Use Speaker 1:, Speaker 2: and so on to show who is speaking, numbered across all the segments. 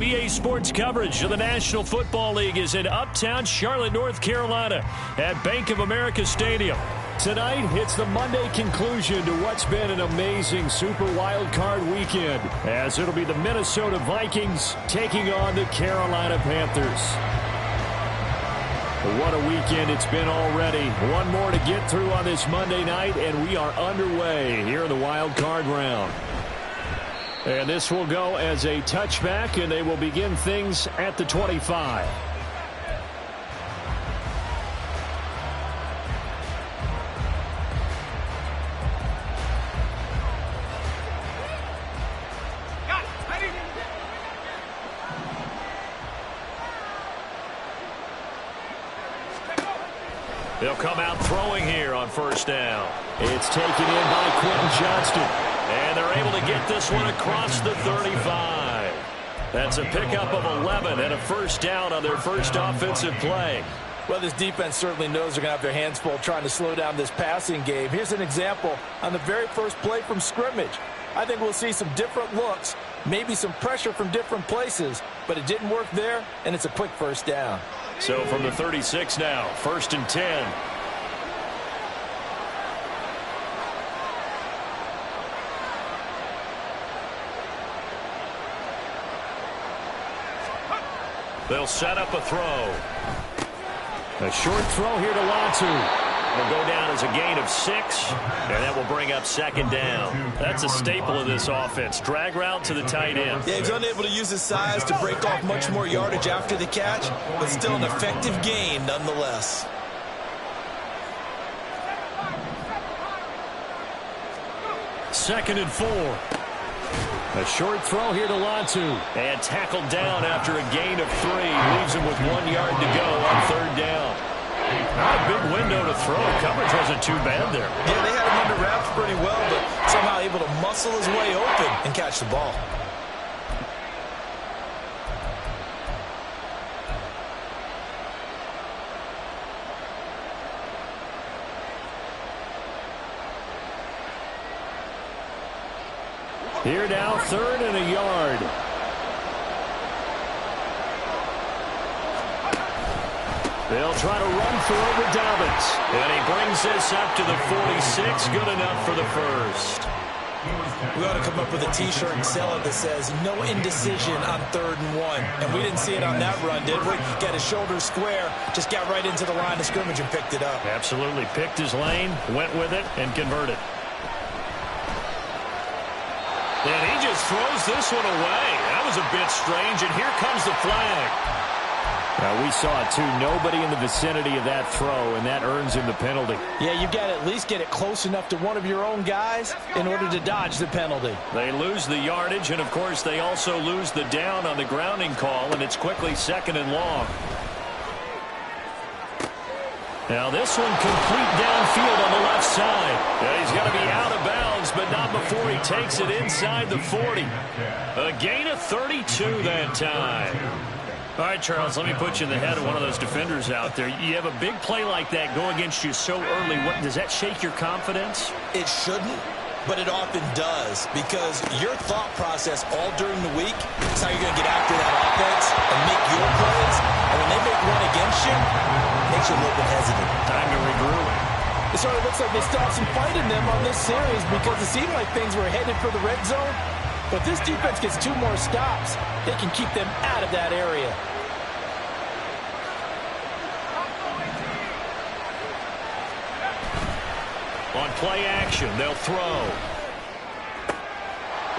Speaker 1: TBA Sports coverage of the National Football League is in uptown Charlotte, North Carolina at Bank of America Stadium. Tonight, it's the Monday conclusion to what's been an amazing Super Wild Card weekend, as it'll be the Minnesota Vikings taking on the Carolina Panthers. What a weekend it's been already. One more to get through on this Monday night, and we are underway here in the Wild Card round. And this will go as a touchback, and they will begin things at the 25. They'll come out throwing here on first down. It's taken in by Quentin Johnston. And they're able to get this one across the 35. That's a pickup of 11 and a first down on their first offensive play.
Speaker 2: Well, this defense certainly knows they're going to have their hands full trying to slow down this passing game. Here's an example on the very first play from scrimmage. I think we'll see some different looks, maybe some pressure from different places, but it didn't work there, and it's a quick first down.
Speaker 1: So from the 36 now, 1st and 10. They'll set up a throw. A short throw here to Latu. Will go down as a gain of 6, and that will bring up 2nd down. That's a staple of this offense. Drag route to the tight end.
Speaker 2: Yeah, he's unable to use his size to break off much more yardage after the catch, but still an effective gain nonetheless.
Speaker 1: Second and 4. A short throw here to Latu. And tackled down after a gain of 3. Leaves him with 1 yard to go on 3rd down. Not a big window to throw. Coverage wasn't too bad there.
Speaker 2: Yeah, they had him under wraps pretty well, but somehow able to muscle his way open and catch the ball.
Speaker 1: Here now, 3rd and a yard. They'll try to run for it with Dobbins. And he brings this up to the 46. Good enough for the first.
Speaker 2: We ought to come up with a T-shirt and sell it that says, no indecision on 3rd and 1. And we didn't see it on that run, did we? Got his shoulders square, just got right into the line of scrimmage and picked it up.
Speaker 1: Absolutely. Picked his lane, went with it, and converted. And he just throws this one away. That was a bit strange, and here comes the flag. Now, we saw it, too. Nobody in the vicinity of that throw, and that earns him the penalty.
Speaker 2: Yeah, you've got to at least get it close enough to one of your own guys in order to dodge the penalty.
Speaker 1: They lose the yardage, and, of course, they also lose the down on the grounding call, and it's quickly 2nd and long. Now this one complete downfield on the left side. And he's got to be out of bounds, but not before he takes it inside the 40. A gain of 32 that time. All right, Charles, let me put you in the head of one of those defenders out there. You have a big play like that go against you so early. What, does that shake your confidence?
Speaker 2: It shouldn't, but it often does, because your thought process all during the week is how you're going to get after that offense and make your plays. And when they make one against you, it makes you a little bit hesitant.
Speaker 1: Time to regroup.
Speaker 2: It sort of looks like they stopped some fight in them on this series because it seemed like things were headed for the red zone. But this defense gets 2 more stops. They can keep them out of that area.
Speaker 1: On play action, they'll throw.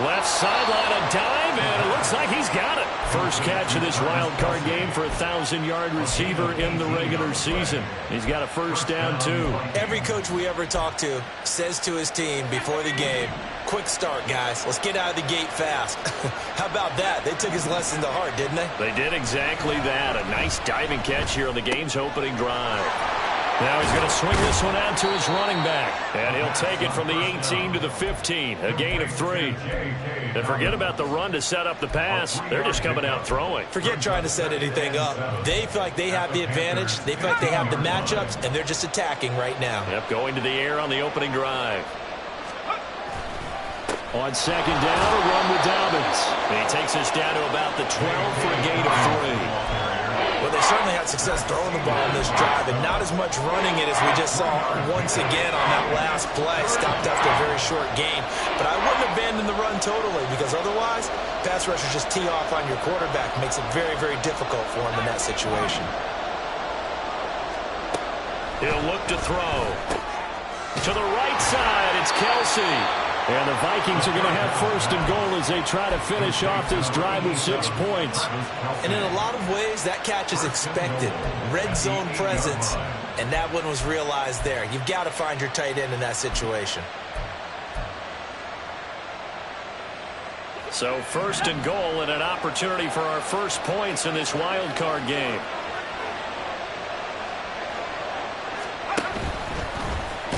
Speaker 1: Left sideline, a dive, and it looks like he's got it. First catch of this wild card game for a 1,000-yard receiver in the regular season. He's got a first down, too.
Speaker 2: Every coach we ever talk to says to his team before the game, quick start, guys. Let's get out of the gate fast. How about that? They took his lesson to heart, didn't they?
Speaker 1: They did exactly that. A nice diving catch here on the game's opening drive. Now he's going to swing this one out to his running back. And he'll take it from the 18 to the 15. A gain of 3. And forget about the run to set up the pass. They're just coming out throwing.
Speaker 2: Forget trying to set anything up. They feel like they have the advantage. They feel like they have the matchups, and they're just attacking right now.
Speaker 1: Yep, going to the air on the opening drive. On second down, a run with Dobbins. And he takes us down to about the 12 for a gain of 3.
Speaker 2: Well, they certainly had success throwing the ball in this drive, and not as much running it as we just saw once again on that last play. Stopped after a very short gain. But I wouldn't abandon the run totally, because otherwise, pass rushers just tee off on your quarterback. Makes it very, very difficult for him in that situation.
Speaker 1: He'll look to throw. To the right side, it's Kelsey. And the Vikings are going to have first and goal as they try to finish off this drive with 6 points.
Speaker 2: And in a lot of ways, that catch is expected. Red zone presence, and that one was realized there. You've got to find your tight end in that situation.
Speaker 1: So first and goal and an opportunity for our first points in this wild card game.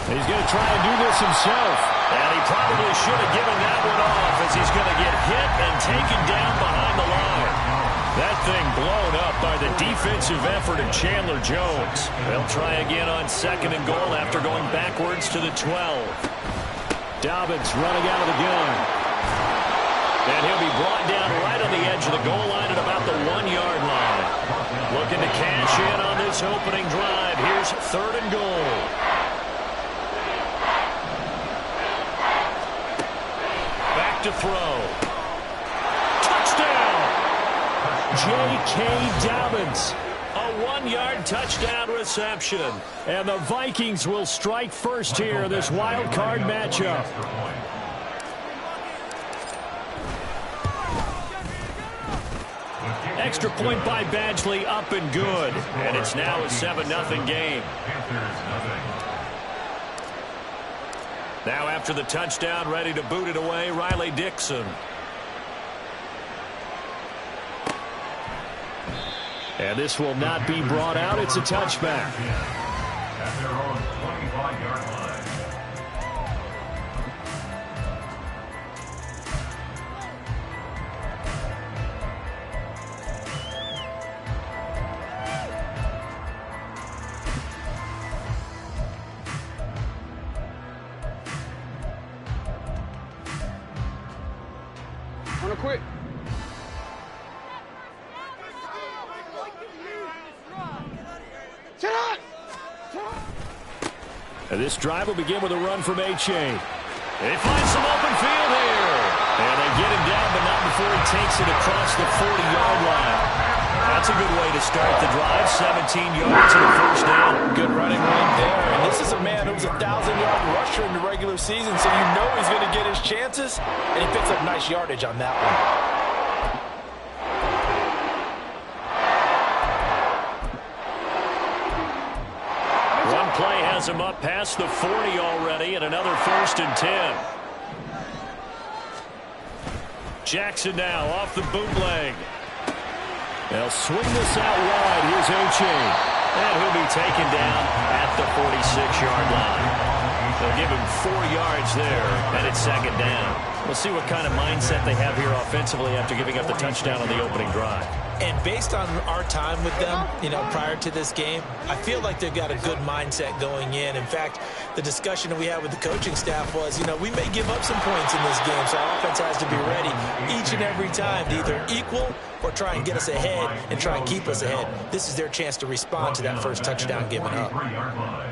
Speaker 1: He's going to try and do this himself. And he probably should have given that one off as he's going to get hit and taken down behind the line. That thing blown up by the defensive effort of Chandler Jones. They'll try again on second and goal after going backwards to the 12. Dobbins running out of the gun. And he'll be brought down right on the edge of the goal line at about the 1-yard line. Looking to cash in on this opening drive. Here's third and goal. To throw. Touchdown! J.K. Dobbins. A 1-yard touchdown reception. And the Vikings will strike first here in this wild card matchup. Extra point by Badgley, up and good. And it's now a 7-0 game. Now after the touchdown, ready to boot it away, Riley Dixon. And this will not be brought out. It's a touchback. At their own 25-yard line.
Speaker 3: Quick.
Speaker 1: And this drive will begin with a run from H.A. They find some open field here. And they get him down, but not before he takes it across the 40-yard line. That's a good way to start the drive. 17 yards and a first down.
Speaker 2: Good running right there. And this is a man who was a 1,000-yard rusher in the regular season, so you know he's going to get his chances. And he picks up nice yardage on that one.
Speaker 1: Play has him up past the 40 already, and another first and 10. Jackson now off the bootleg. They'll swing this out wide. Here's H.A. And he'll be taken down at the 46-yard line. They'll give him 4 yards there, and it's second down. We'll see what kind of mindset they have here offensively after giving up the touchdown on the opening drive.
Speaker 2: And based on our time with them, prior to this game, I feel like they've got a good mindset going in. In fact, the discussion that we had with the coaching staff was, we may give up some points in this game, so our offense has to be ready each and every time to either equal or try and get us ahead and try and keep us ahead. This is their chance to respond to that first touchdown given up.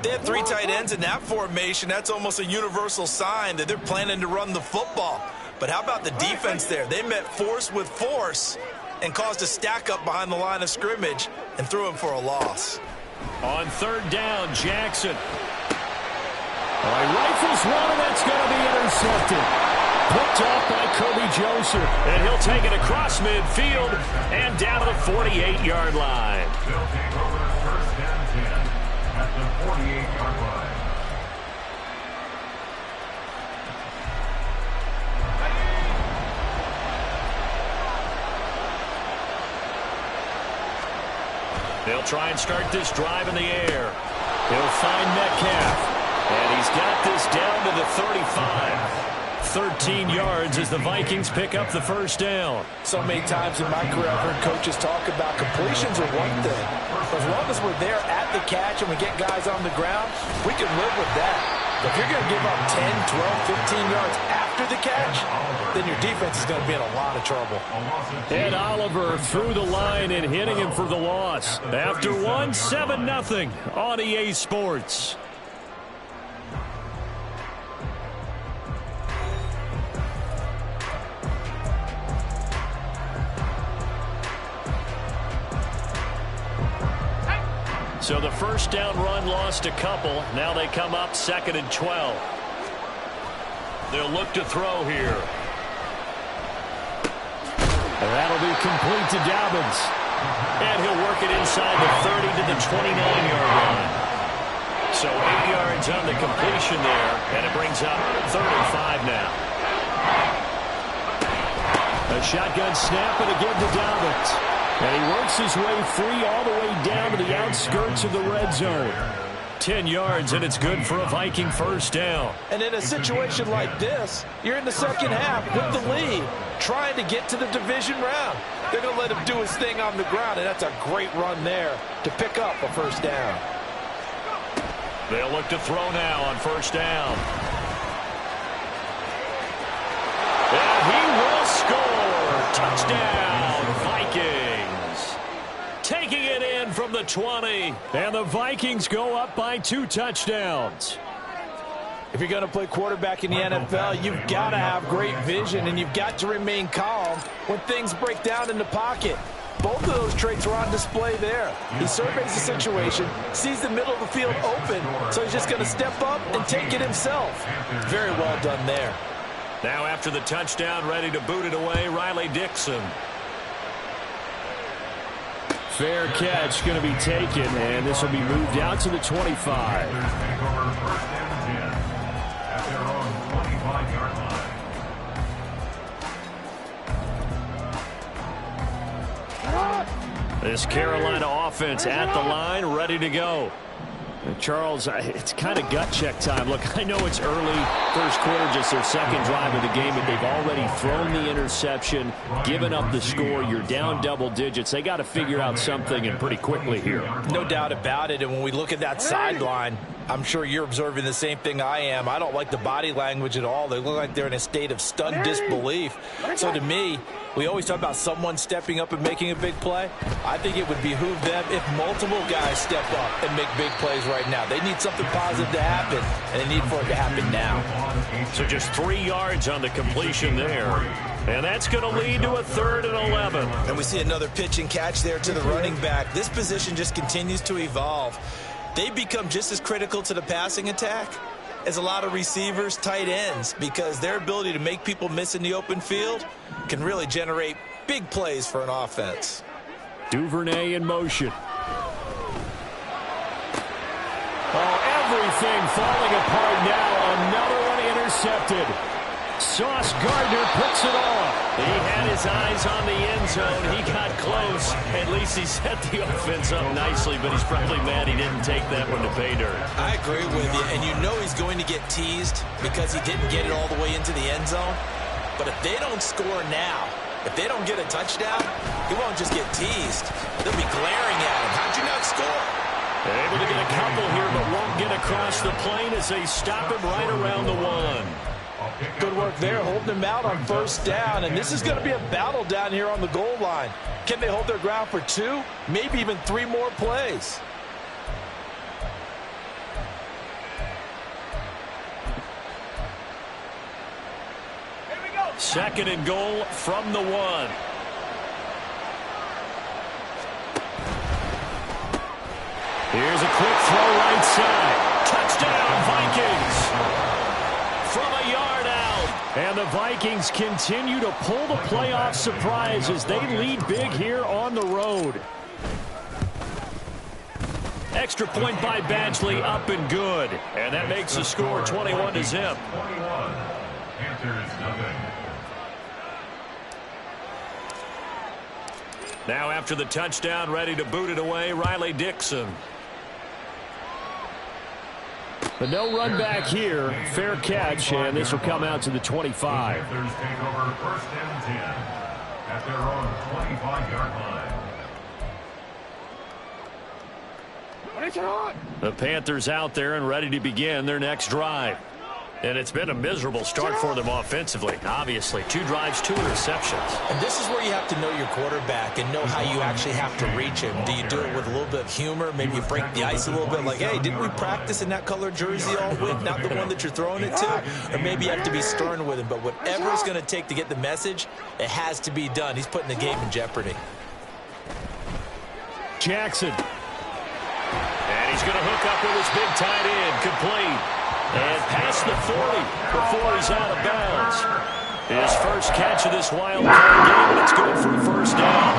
Speaker 2: They have 3 tight ends in that formation. That's almost a universal sign that they're planning to run the football. But how about the defense there? They met force with force and caused a stack up behind the line of scrimmage and threw him for a loss.
Speaker 1: On third down, Jackson. Rifles one, and that's going to be intercepted. Picked off by Kirby Joseph. And he'll take it across midfield and down to the 48-yard line. They'll take over first down 10 at the 48-yard line. They'll try and start this drive in the air. He'll find Metcalf. And he's got this down to the 35. 13 yards as the Vikings pick up the first down.
Speaker 2: So many times in my career, I've heard coaches talk about completions are one thing. But as long as we're there at the catch and we get guys on the ground, we can live with that. If you're going to give up 10, 12, 15 yards after the catch, then your defense is going to be in a lot of trouble.
Speaker 1: Ed Oliver through the line and hitting him for the loss. After one, 7-0 on EA Sports. So the first down run lost a couple. Now they come up 2nd and 12. They'll look to throw here. And that'll be complete to Dobbins. And he'll work it inside the 30 to the 29-yard line. So 8 yards on the completion there, and it brings up 3rd and 5 now. A shotgun snap and again to Dobbins. And he works his way free all the way down to the outskirts of the red zone. 10 yards, and it's good for a Viking first down.
Speaker 2: And in a situation like this, you're in the second half with the lead, trying to get to the division round. They're going to let him do his thing on the ground, and that's a great run there to pick up a first down.
Speaker 1: They'll look to throw now on first down. And he will score. Touchdown, Vikings. Taking it in from the 20. And the Vikings go up by 2 touchdowns.
Speaker 2: If you're going to play quarterback in the NFL, you've got to have great vision, and you've got to remain calm when things break down in the pocket. Both of those traits are on display there. He surveys the situation, sees the middle of the field open, so he's just going to step up and take it himself. Very well done there.
Speaker 1: Now after the touchdown, ready to boot it away, Riley Dixon. Fair catch going to be taken, and this will be moved out to the 25. This Carolina offense at the line, ready to go. Charles, it's kind of gut check time. Look, I know it's early, first quarter, just their second drive of the game, but they've already thrown the interception, given up the score. You're down double digits. They got to figure out something, and pretty quickly here.
Speaker 2: No doubt about it, and when we look at that sideline, I'm sure you're observing the same thing I am. I don't like the body language at all. They look like they're in a state of stunned disbelief. So to me, we always talk about someone stepping up and making a big play. I think it would behoove them if multiple guys step up and make big plays right now. They need something positive to happen, and they need for it to happen now.
Speaker 1: So just 3 yards on the completion there. And that's going to lead to a 3rd and 11.
Speaker 3: And we see another pitch and catch there to the running back. This position just continues to evolve. They become just as critical to the passing attack as a lot of receivers, tight ends, because their ability to make people miss in the open field can really generate big plays for an offense.
Speaker 1: Duvernay in motion. Oh, everything falling apart now. Another one intercepted. Sauce Gardner puts it off. He had his eyes on the end zone. He got close. At least he set the offense up nicely, but he's probably mad he didn't take that one to pay dirt.
Speaker 3: I agree with you, and you know he's going to get teased because he didn't get it all the way into the end zone. But if they don't score now, if they don't get a touchdown, he won't just get teased. They'll be glaring at him. How'd you not score?
Speaker 1: They're able to get a couple here, but won't get across the plane as they stop him right around the 1.
Speaker 2: Good work there, holding him out on first down. And this is going to be a battle down here on the goal line. Can they hold their ground for 2, maybe even 3 more plays?
Speaker 1: Here we go. 2nd and goal from the 1. Here's a quick throw right side. Touchdown, Vikings. From a yard out. And the Vikings continue to pull the playoff surprise as they lead big here on the road. Extra point by Badgley, up and good. And that makes the score 21-0. Now after the touchdown, ready to boot it away, Riley Dixon. But no run back here. Fair catch, and this will come out to the 25.
Speaker 4: Panthers take over 1st and 10 at their own 25-yard line.
Speaker 1: The Panthers out there and ready to begin their next drive. And it's been a miserable start for them offensively. Obviously, 2 drives, 2 interceptions.
Speaker 3: And this is where you have to know your quarterback and know how you actually have to reach him. Do you do it with a little bit of humor? Maybe you break the ice a little bit like, hey, didn't we practice in that colored jersey all week? Not the one that you're throwing it to? Or maybe you have to be stern with him. But whatever it's going to take to get the message, it has to be done. He's putting the game in jeopardy.
Speaker 1: Jackson. And he's going to hook up with his big tight end. Complete. And past the 40 before he's out of bounds. His first catch of this wild card game, and it's good for a first down.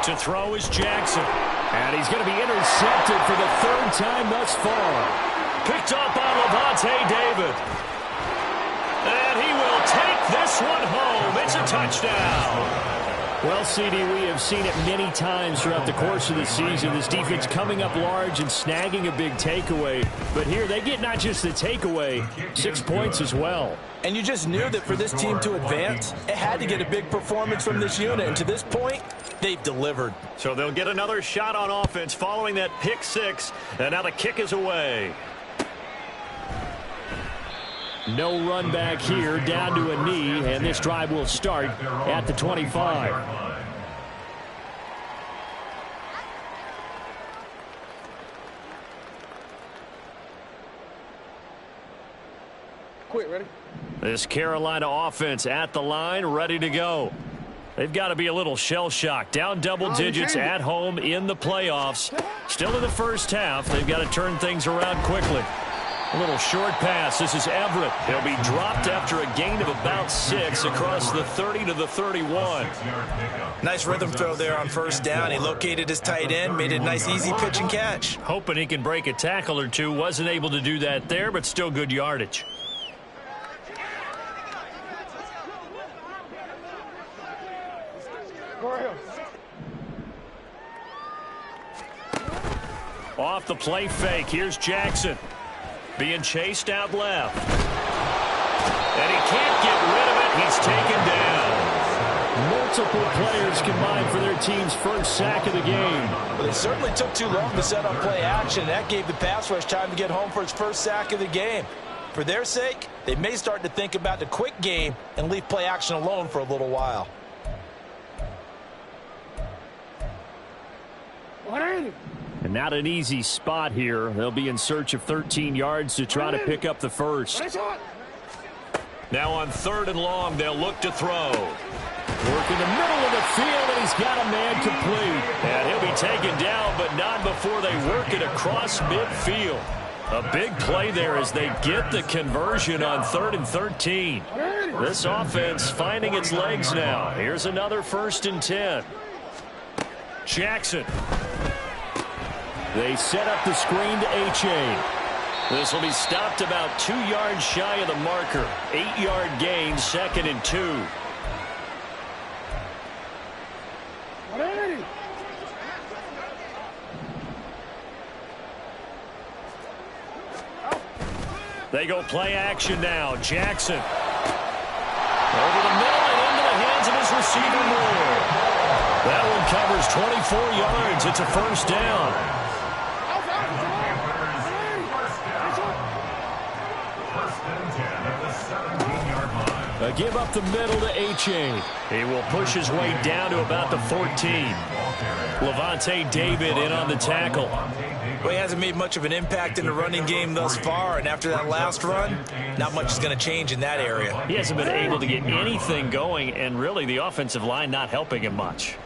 Speaker 1: To throw is Jackson. And he's going to be intercepted for the 3rd time thus far. Picked up by Levante David. And he will take this one home. It's a touchdown. Well, CD, we have seen it many times throughout the course of the season. This defense coming up large and snagging a big takeaway. But here they get not just the takeaway, 6 points as well.
Speaker 2: And you just knew that for this team to advance, it had to get a big performance from this unit. And to this point, they've delivered.
Speaker 1: So they'll get another shot on offense following that pick 6. And now the kick is away. No run back here, down to a knee, and this drive will start at the 25.
Speaker 5: Quick, ready?
Speaker 1: This Carolina offense at the line, ready to go. They've got to be a little shell-shocked. Down double digits at home in the playoffs. Still in the first half. They've got to turn things around quickly. A little short pass. This is Everett. He'll be dropped after a gain of about 6 across the 30 to the 31.
Speaker 3: Nice rhythm throw there on first down. He located his tight end, made it a nice easy pitch and catch.
Speaker 1: Hoping he can break a tackle or two. Wasn't able to do that there, but still good yardage. Off the play fake. Here's Jackson. Being chased out left. And he can't get rid of it. He's taken down.
Speaker 2: Multiple players combined for their team's first sack of the game. Well, they certainly took too long to set up play action. That gave the pass rush time to get home for its first sack of the game. For their sake, they may start to think about the quick game and leave play action alone for a little while.
Speaker 1: And not an easy spot here. They'll be in search of 13 yards to try to pick up the first. Now on 3rd and long, they'll look to throw. Work in the middle of the field, and he's got a man complete. And he'll be taken down, but not before they work it across midfield. A big play there as they get the conversion on 3rd and 13. This offense finding its legs now. Here's another 1st and 10. Jackson. They set up the screen to A-Chain. This will be stopped about 2 yards shy of the marker. 8-yard gain, 2nd and 2. They go play action now. Jackson. Over the middle and into the hands of his receiver Moore. That one covers 24 yards. It's a first down. A give up the middle to A-Chain. He will push his way down to about the 14. Levante David in on the tackle.
Speaker 3: Well, he hasn't made much of an impact in the running game thus far, and after that last run, not much is going to change in that area.
Speaker 1: He hasn't been able to get anything going, and really the offensive line not helping him much.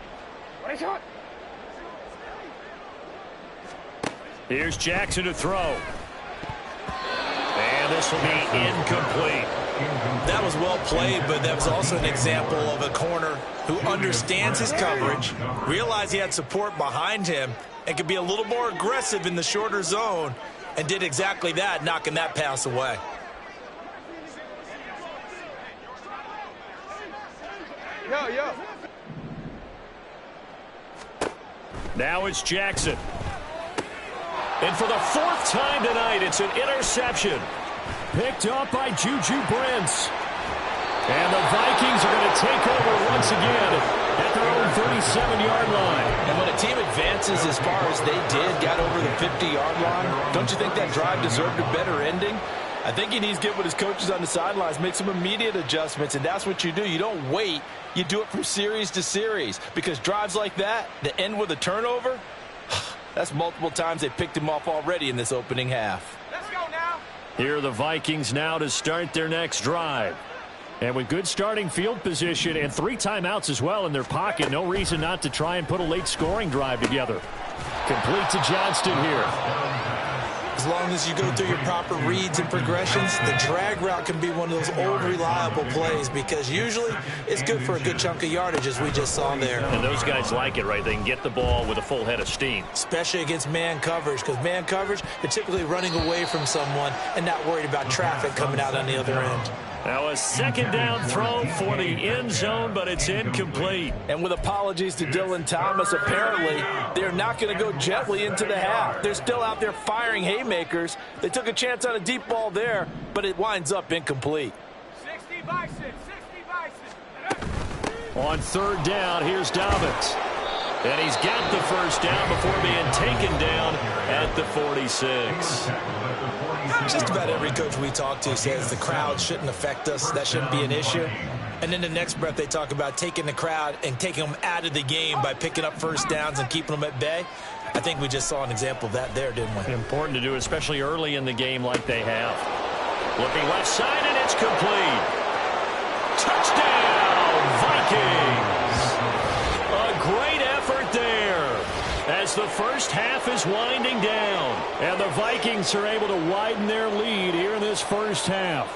Speaker 1: Here's Jackson to throw. And this will be incomplete.
Speaker 3: That was well played, but that was also an example of a corner who understands his coverage, realized he had support behind him, and could be a little more aggressive in the shorter zone, and did exactly that, knocking that pass away.
Speaker 5: Yo.
Speaker 1: Now it's Jackson. And for the 4th time tonight, it's an interception. Picked up by Juju Brents. And the Vikings are going to take over once again at their own 37-yard line.
Speaker 2: And when a team advances as far as they did, got over the 50-yard line, don't you think that drive deserved a better ending? I think he needs to get with his coaches on the sidelines, make some immediate adjustments, and that's what you do. You don't wait. You do it from series to series, because drives like that end with a turnover, that's multiple times they picked him off already in this opening half.
Speaker 5: Let's go now.
Speaker 1: Here are the Vikings now to start their next drive. And with good starting field position and 3 timeouts as well in their pocket, no reason not to try and put a late scoring drive together. Complete to Johnston here.
Speaker 3: As long as you go through your proper reads and progressions, the drag route can be one of those old reliable plays, because usually it's good for a good chunk of yardage, as we just saw there.
Speaker 1: And those guys like it, right? They can get the ball with a full head of steam.
Speaker 3: Especially against man coverage, because man coverage, they're typically running away from someone and not worried about traffic coming out on the other end.
Speaker 1: Now a second down throw for the end zone, but it's incomplete.
Speaker 2: And with apologies to Dylan Thomas, apparently they're not going to go gently into the half. They're still out there firing haymakers. They took a chance on a deep ball there, but it winds up incomplete.
Speaker 5: 60 by 6, 60 by 6.
Speaker 1: On third down, here's Dobbins. And he's got the first down before being taken down at the 46.
Speaker 3: Just about every coach we talk to says the crowd shouldn't affect us. That shouldn't be an issue. And then the next breath they talk about taking the crowd and taking them out of the game by picking up first downs and keeping them at bay. I think we just saw an example of that there, didn't we?
Speaker 1: Important to do, especially early in the game like they have. Looking left side, and it's complete. Touchdown, Vikings! A great effort there as the first half is winding down. And the Vikings are able to widen their lead here in this first half.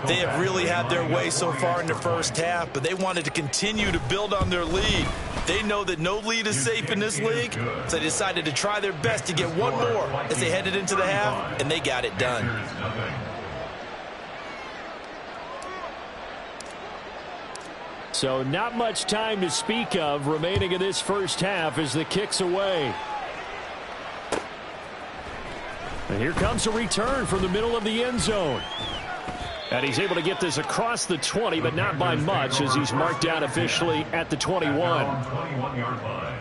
Speaker 3: They have really had their way so far in the first half, but they wanted to continue to build on their lead. They know that no lead is safe in this league, so they decided to try their best to get one more as they headed into the half, and they got it done.
Speaker 1: So not much time to speak of remaining in this first half as the kick's away. And here comes a return from the middle of the end zone. And he's able to get this across the 20, but not by much, as he's marked down officially at the 21.
Speaker 4: 21-yard line.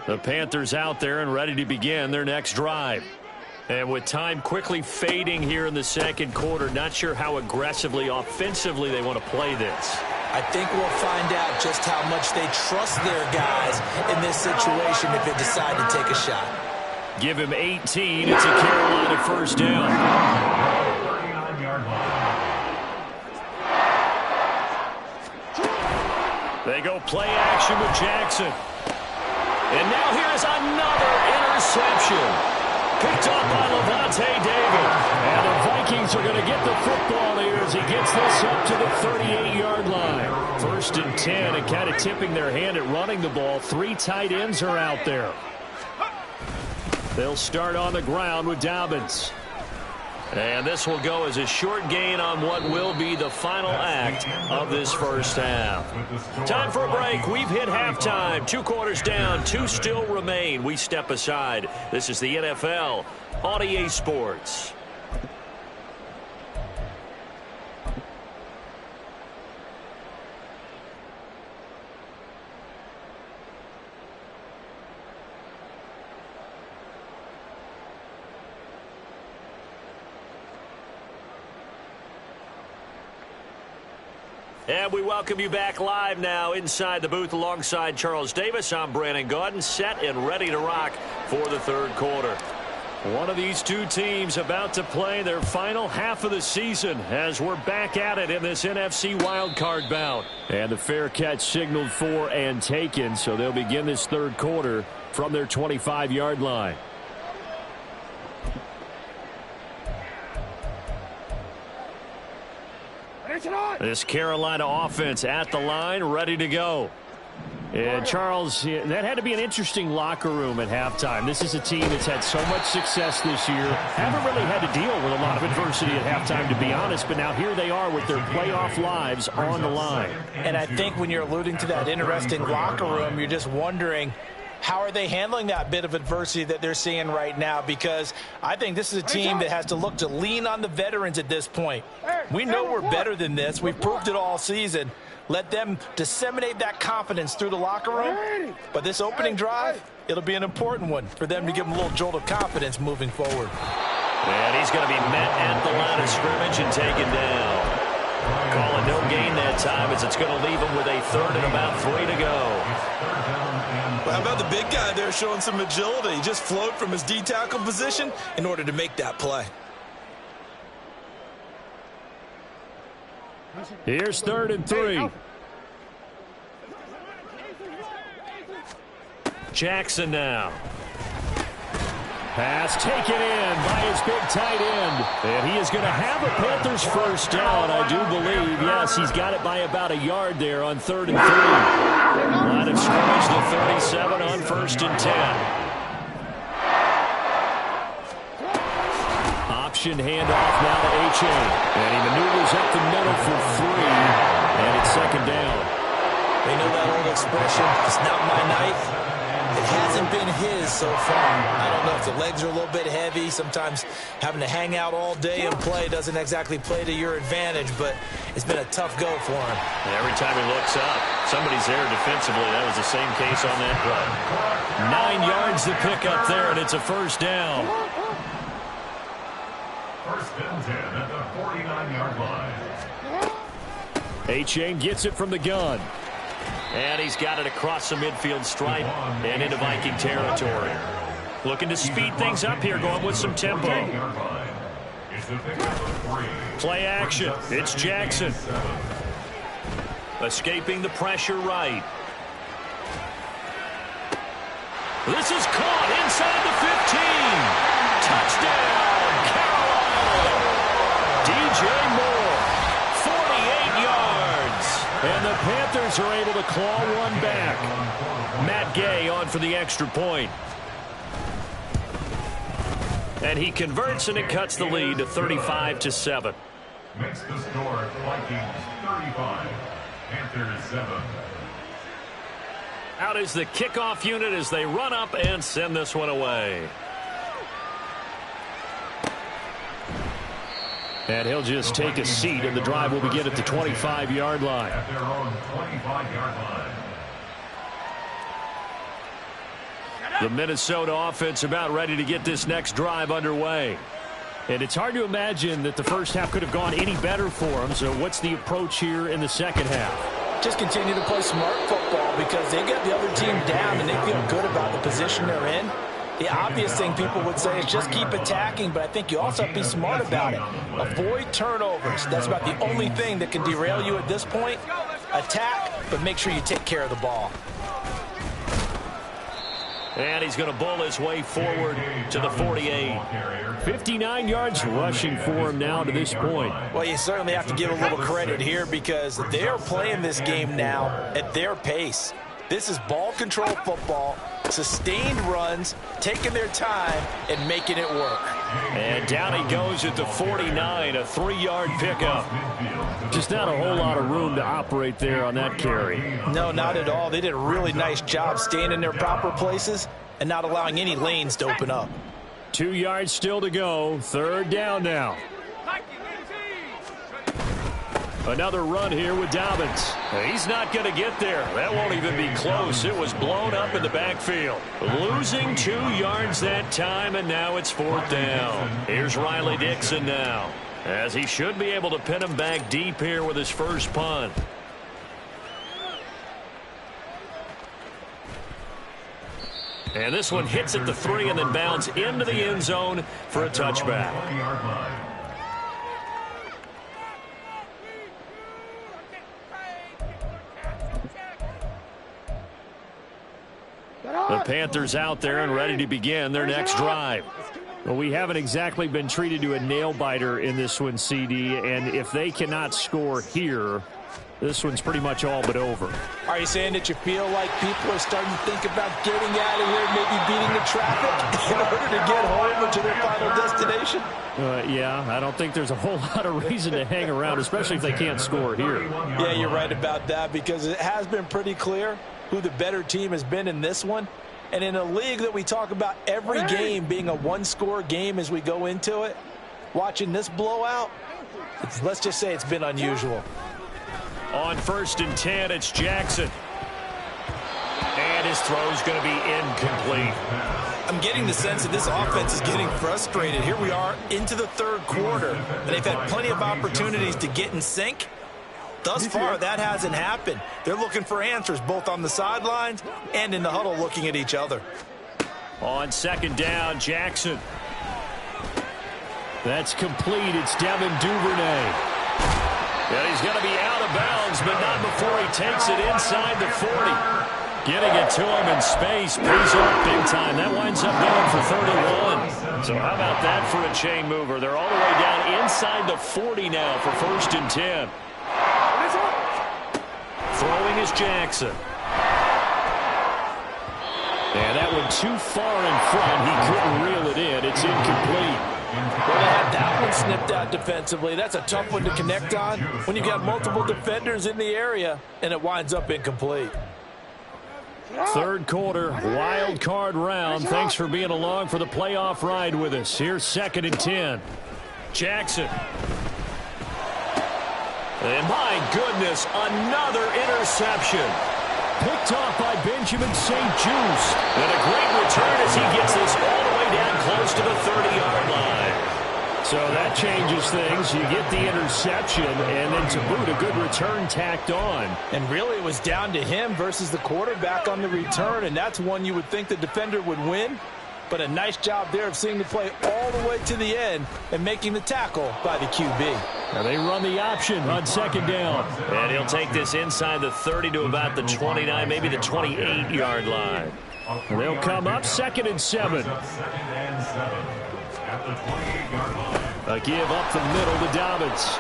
Speaker 1: The Panthers out there and ready to begin their next drive. And with time quickly fading here in the second quarter, not sure how aggressively, offensively they want to play this.
Speaker 3: I think we'll find out just how much they trust their guys in this situation if they decide to take a shot.
Speaker 1: Give him 18. It's a Carolina first down.
Speaker 4: 39-yard line.
Speaker 1: They go play action with Jackson. And now here's another interception. Picked up by Levante David. And the Vikings are going to get the football here as he gets this up to the 38-yard line. First and 10, and kind of tipping their hand at running the ball. 3 tight ends are out there. They'll start on the ground with Dobbins. And this will go as a short gain on what will be the final act of this first half. Time for a break. We've hit halftime. 2 quarters down. 2 still remain. We step aside. This is the NFL on EA Sports. And we welcome you back live now inside the booth alongside Charles Davis. I'm Brandon Gaudin, set and ready to rock for the third quarter. One of these two teams about to play their final half of the season as we're back at it in this NFC wildcard bout. And the fair catch signaled for and taken, so they'll begin this third quarter from their 25-yard line. This Carolina offense at the line, ready to go. And Charles, that had to be an interesting locker room at halftime. This is a team that's had so much success this year. Haven't really had to deal with a lot of adversity at halftime, to be honest. But now here they are with their playoff lives on the line.
Speaker 2: And I think when you're alluding to that interesting locker room, you're just wondering, how are they handling that bit of adversity that they're seeing right now? Because I think this is a team that has to look to lean on the veterans at this point. We know we're better than this. We've proved it all season. Let them disseminate that confidence through the locker room. But this opening drive, it'll be an important one for them to give them a little jolt of confidence moving forward.
Speaker 1: And he's going to be met at the line of scrimmage and taken down. Calling no gain that time as it's going to leave him with a third and about 3 to go.
Speaker 3: Well, how about the big guy there showing some agility? He just flowed from his D-tackle position in order to make that play.
Speaker 1: Here's 3rd and 3. Jackson now. Pass taken in by his big tight end. And he is going to have a Panthers first down, I do believe. Yes, he's got it by about a yard there on 3rd and 3. Line of scrimmage, the 37 on 1st and 10. Option handoff now to H.A. And he maneuvers up the middle for 3. And it's 2nd down.
Speaker 3: They know that old expression, it's not my night. It hasn't been his so far. I don't know if the legs are a little bit heavy. Sometimes having to hang out all day and play doesn't exactly play to your advantage, but it's been a tough go for him.
Speaker 1: And every time he looks up, somebody's there defensively. That was the same case on that play. 9 yards to pick up there, and it's a first down.
Speaker 4: 1st and 10 at the 49-yard line.
Speaker 1: A-Chain gets it from the gun. And he's got it across the midfield stripe and into Viking territory. Looking to speed things up here, going with some tempo. Play action. It's Jackson. Escaping the pressure right. This is caught inside the 15. Touchdown, Carolina. DJ Moore. 48 yards. And the Panthers are able to claw one back. Matt Gay on for the extra point. And he converts, and it cuts the lead to 35-7.
Speaker 4: Makes the score Vikings 35, Panthers 7.
Speaker 1: Out is the kickoff unit as they run up and send this one away. And he'll just take a seat, and the drive will begin at the 25-yard line.
Speaker 4: At their own 25-yard line.
Speaker 1: The Minnesota offense about ready to get this next drive underway. And it's hard to imagine that the first half could have gone any better for them. So what's the approach here in the second half?
Speaker 2: Just continue to play smart football because they got the other team down and they feel good about the position they're in. The obvious thing people would say is just keep attacking, but I think you also have to be smart about it. Avoid turnovers. That's about the only thing that can derail you at this point. Attack, but make sure you take care of the ball.
Speaker 1: And he's going to bowl his way forward to the 48. 59 yards rushing for him now to this point.
Speaker 2: Well, you certainly have to give a little credit here because they are playing this game now at their pace. This is ball control football, sustained runs, taking their time, and making it work.
Speaker 1: And down he goes at the 49, a 3-yard pickup. Just not a whole lot of room to operate there on that carry.
Speaker 2: No, not at all. They did a really nice job staying in their proper places and not allowing any lanes to open up.
Speaker 1: 2 yards still to go. 3rd down now. Another run here with Dobbins. He's not going to get there. That won't even be close. It was blown up in the backfield. Losing 2 yards that time, and now it's 4th down. Here's Riley Dixon now, as he should be able to pin him back deep here with his first punt. And this one hits at the 3 and then bounds into the end zone for a touchback. The Panthers out there and ready to begin their next drive. Well, we haven't exactly been treated to a nail-biter in this one, CD, and if they cannot score here, This one's pretty much all but over.
Speaker 2: Are you saying that you feel like people are starting to think about getting out of here, maybe beating the traffic in order to get home or to their final destination?
Speaker 1: Yeah, I don't think there's a whole lot of reason to hang around, especially if they can't score here.
Speaker 2: Yeah, you're right about that, because it has been pretty clear who the better team has been in this one. And in a league that we talk about every game being a one-score game as we go into it, watching this blowout, let's just say it's been unusual.
Speaker 1: On 1st and 10, it's Jackson. And his throw's going to be incomplete.
Speaker 3: I'm getting the sense that this offense is getting frustrated. Here we are into the 3rd quarter, and they've had plenty of opportunities to get in sync. Thus far, that hasn't happened. They're looking for answers both on the sidelines and in the huddle looking at each other.
Speaker 1: On 2nd down, Jackson. That's complete. It's Devin Duvernay. And he's going to be out of bounds, but not before he takes it inside the 40. Getting it to him in space pays off big time. That winds up going for 31. So how about that for a chain mover? They're all the way down inside the 40 now for 1st and 10. Throwing is Jackson. And that one too far in front. He couldn't reel it in. It's incomplete.
Speaker 2: Well, they had that one snipped out defensively. That's a tough one to connect on when you've got multiple defenders in the area, and it winds up incomplete.
Speaker 1: 3rd quarter, wild card round. Thanks for being along for the playoff ride with us. Here's 2nd and 10. Jackson. And my goodness, another interception. Picked off by Benjamin St. Just. And a great return as he gets this all the way down close to the 30-yard line. So that changes things. You get the interception, and then to boot, a good return tacked on.
Speaker 2: And really, it was down to him versus the quarterback on the return, and that's one you would think the defender would win. But a nice job there of seeing the play all the way to the end and making the tackle by the QB.
Speaker 1: Now they run the option on 2nd down. And he'll take this inside the 30 to about the 29, maybe the 28-yard line. And they'll come up 2nd and 7. A give up the middle to Dobbins.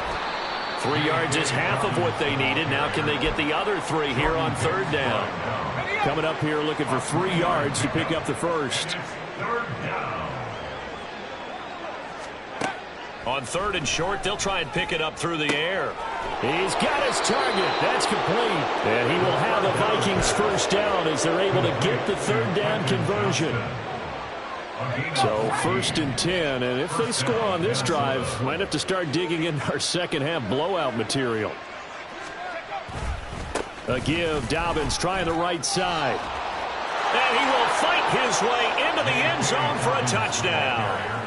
Speaker 1: 3 yards is half of what they needed. Now can they get the other 3 here on 3rd down? Coming up here looking for 3 yards to pick up the first. On 3rd and short, they'll try and pick it up through the air. He's got his target. That's complete. And he will have the Vikings first down as they're able to get the 3rd down conversion. So 1st and 10, and if they score on this drive, might have to start digging in our second half blowout material. A give, Dobbins trying the right side. And he will fight his way into the end zone for a touchdown.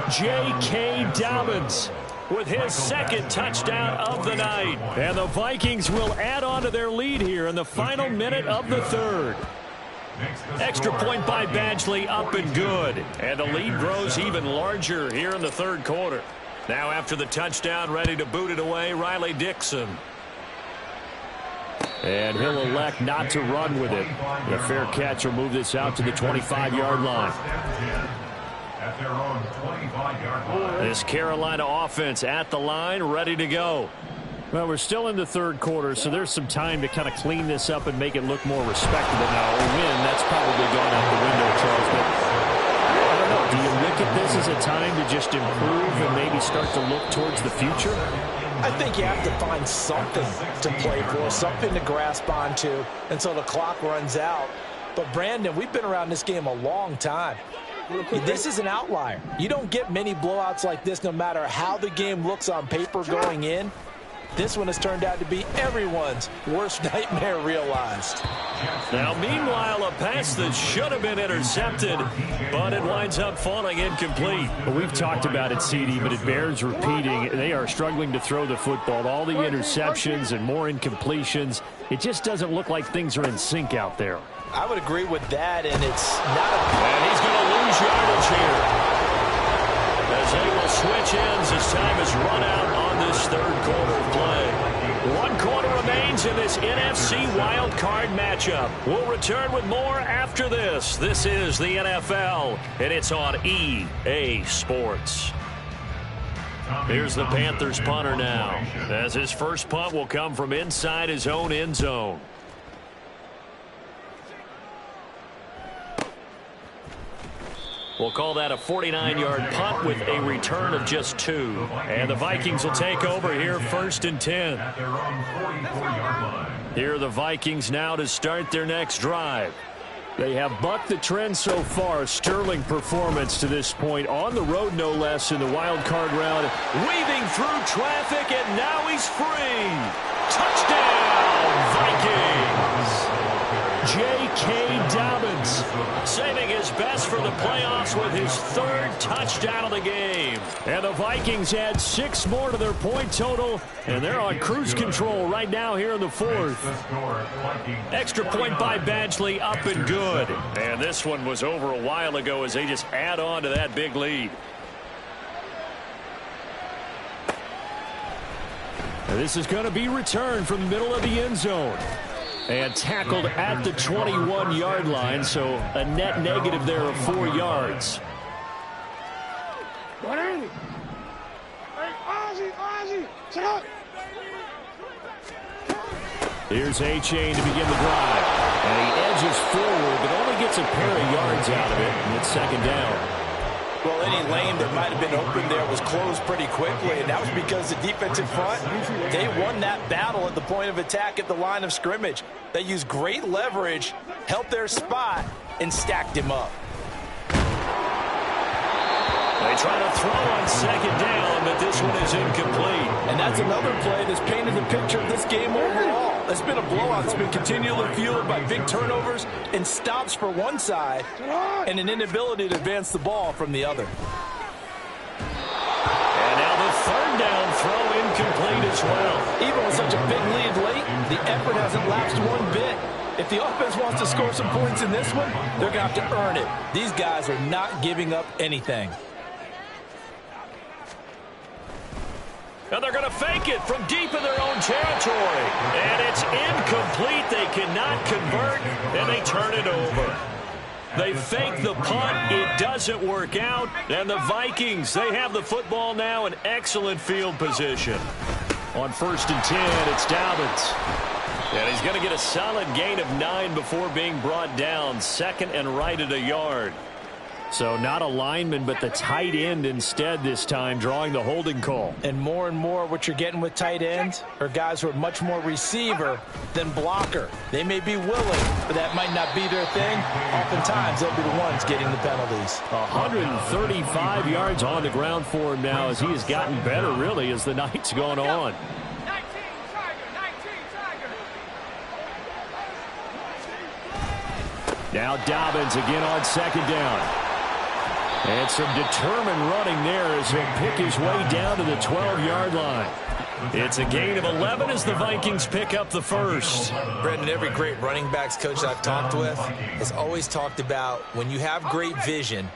Speaker 1: J.K. Dobbins with his 2nd touchdown of the night. And the Vikings will add on to their lead here in the final minute of the 3rd. Extra point by Badgley, up and good. And the lead grows even larger here in the 3rd quarter. Now after the touchdown, ready to boot it away, Riley Dixon. And he'll elect not to run with it. The fair catch will move this out to the 25-yard line. This Carolina offense at the line, ready to go. Well, we're still in the 3rd quarter, so there's some time to kind of clean this up and make it look more respectable. Now, a win, that's probably gone out the window, Charles. But I don't know. Do you look at this as a time to just improve and maybe start to look towards the future?
Speaker 2: I think you have to find something to play for, something to grasp onto until the clock runs out. But, Brandon, we've been around this game a long time. This is an outlier. You don't get many blowouts like this no matter how the game looks on paper going in. This one has turned out to be everyone's worst nightmare realized.
Speaker 1: Now, meanwhile, a pass that should have been intercepted, but it winds up falling incomplete. Well, we've talked about it, CD, but it bears repeating. They are struggling to throw the football. All the interceptions and more incompletions. It just doesn't look like things are in sync out there.
Speaker 2: I would agree with that, and it's not a...
Speaker 1: And he's going to lose yardage here. As they will switch ends as time is run out on this 3rd quarter of play. 1 quarter remains in this NFC wild card matchup. We'll return with more after this. This is the NFL, and it's on EA Sports. Here's the Panthers punter now, as his first punt will come from inside his own end zone. We'll call that a 49-yard punt with a return of just 2. And the Vikings will take over here, 1st and 10. Here are the Vikings now to start their next drive. They have bucked the trend so far. Sterling performance to this point. On the road, no less, in the wild card round. Weaving through traffic, and now he's free. Touchdown, Vikings! J.K. Dobbins saving his best for the playoffs with his 3rd touchdown of the game. And the Vikings add 6 more to their point total, and they're on cruise control right now here in the 4th. Extra point by Badgley, up and good. And this one was over a while ago as they just add on to that big lead. And this is going to be returned from the middle of the end zone. And tackled at the 21-yard line, so a net negative there of 4 yards. Here's A-Chain to begin the drive. And he edges forward, but only gets a pair of yards out of it, and it's 2nd down.
Speaker 2: Well, any lane that might have been open there was closed pretty quickly, and that was because the defensive front, they won that battle at the point of attack at the line of scrimmage. They used great leverage, helped their spot, and stacked him up.
Speaker 1: They try to throw on 2nd down, but this one is incomplete.
Speaker 2: And that's another play that's painted the picture of this game overall. It's been a blowout. It's been continually fueled by big turnovers and stops for one side and an inability to advance the ball from the other.
Speaker 1: And now the 3rd down throw incomplete as well.
Speaker 2: Even with such a big lead late, the effort hasn't lapsed one bit. If the offense wants to score some points in this one, they're going to have to earn it. These guys are not giving up anything.
Speaker 1: And they're going to fake it from deep in their own territory. And it's incomplete. They cannot convert, and they turn it over. They fake the punt. It doesn't work out. And the Vikings, they have the football now in excellent field position. On 1st and 10, it's Dobbins. And he's going to get a solid gain of 9 before being brought down. 2nd and right at a yard. So not a lineman, but the tight end instead this time, drawing the holding call.
Speaker 2: And more what you're getting with tight ends are guys who are much more receiver than blocker. They may be willing, but that might not be their thing. Oftentimes, they'll be the ones getting the penalties.
Speaker 1: 135 yards on the ground for him now as he has gotten better, really, as the night's gone on.
Speaker 5: 19 Tiger.
Speaker 1: Now Dobbins again on 2nd down. And some determined running there as he'll pick his way down to the 12-yard line. It's a gain of 11 as the Vikings pick up the 1st.
Speaker 3: Brendan, every great running backs coach I've talked with has always talked about when you have great vision,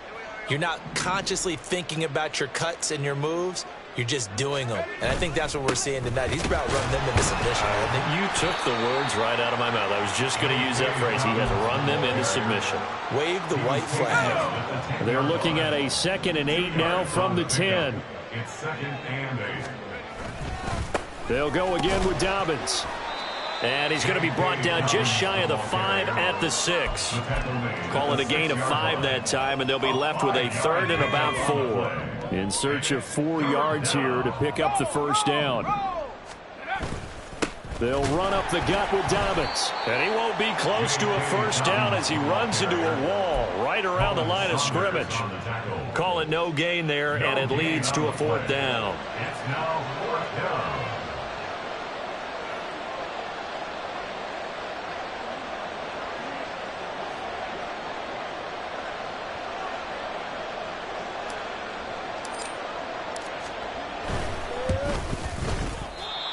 Speaker 3: you're not consciously thinking about your cuts and your moves. You're just doing them. And I think that's what we're seeing tonight. He's about running them into submission. I think
Speaker 1: you took the words right out of my mouth. I was just going to use that phrase. He has run them into submission.
Speaker 3: Wave the white flag.
Speaker 1: They're looking at a 2nd and 8 now from the 10.
Speaker 4: It's 2nd and 8.
Speaker 1: They'll go again with Dobbins. And he's going to be brought down just shy of the 5 at the 6. Call it a gain of 5 that time, and they'll be left with a 3rd and about 4. In search of 4 yards here to pick up the 1st down. They'll run up the gut with Dobbins. And he won't be close to a 1st down as he runs into a wall right around the line of scrimmage. Call it no gain there, and it leads to a 4th down.
Speaker 4: It's now 4th down.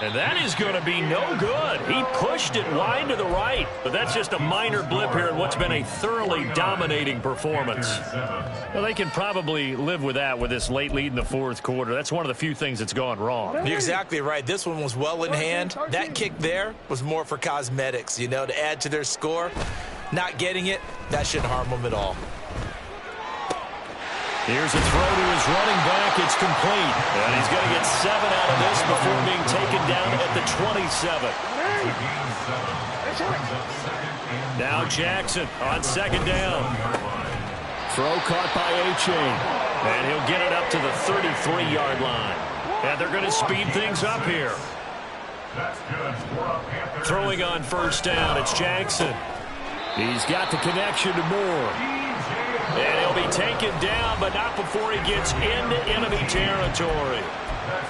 Speaker 1: And that is going to be no good. He pushed it wide to the right. But that's just a minor blip here in what's been a thoroughly dominating performance. Well, they can probably live with that with this late lead in the 4th quarter. That's one of the few things that's gone wrong.
Speaker 3: You're exactly right. This one was well in hand. That kick there was more for cosmetics, you know, to add to their score. Not getting it, that shouldn't harm them at all.
Speaker 1: Here's a throw to his running back. It's complete. And he's going to get 7 out of this before being taken down at the 27. Now Jackson on second down. Throw caught by A-Chain. And he'll get it up to the 33-yard line. And they're going to speed things up here. Throwing on first down, it's Jackson. He's got the connection to Moore. And he'll be taken down, but not before he gets into enemy territory.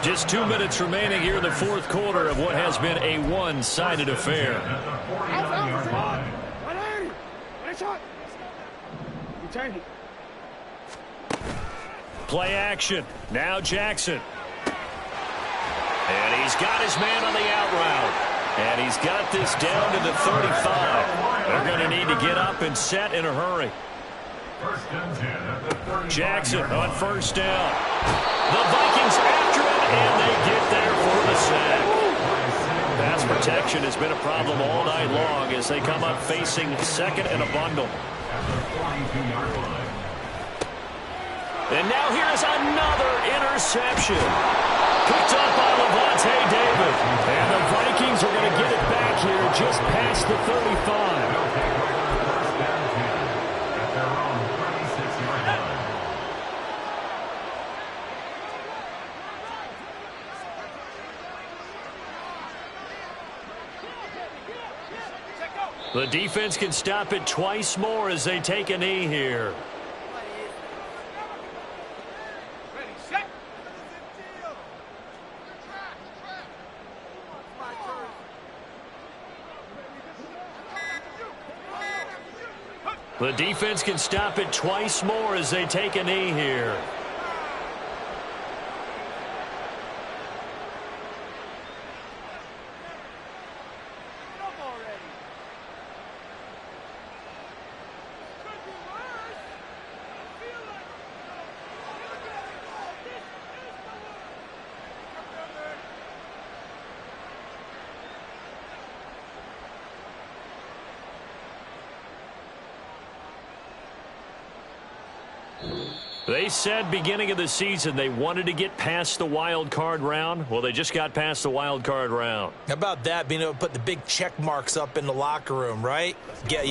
Speaker 1: Just 2 minutes remaining here in the fourth quarter of what has been a one-sided affair. Play action. Now Jackson. And he's got his man on the out route. And he's got this down to the 35. They're going to need to get up and set in a hurry. Jackson on first down. The Vikings after it, and they get there for the sack. Pass protection has been a problem all night long as they come up facing second and a bundle. And now here's another interception. Picked up by Levante David. And the Vikings are going to get it back here just past the 35. The defense can stop it twice more as they take a knee here. The defense can stop it twice more as they take a knee here. They said beginning of the season they wanted to get past the wild card round. Well, they just got past the wild card round.
Speaker 3: How about that, being able to put the big check marks up in the locker room, right? Get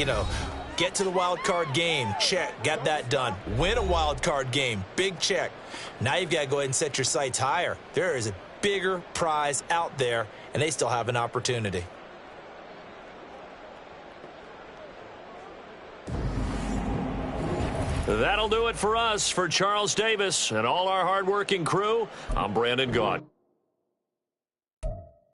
Speaker 3: to the wild card game, check, got that done. Win a wild card game, big check. Now you've got to go ahead and set your sights higher. There is a bigger prize out there, and they still have an opportunity.
Speaker 1: That'll do it for us. For Charles Davis and all our hardworking crew, I'm Brandon Gaudin.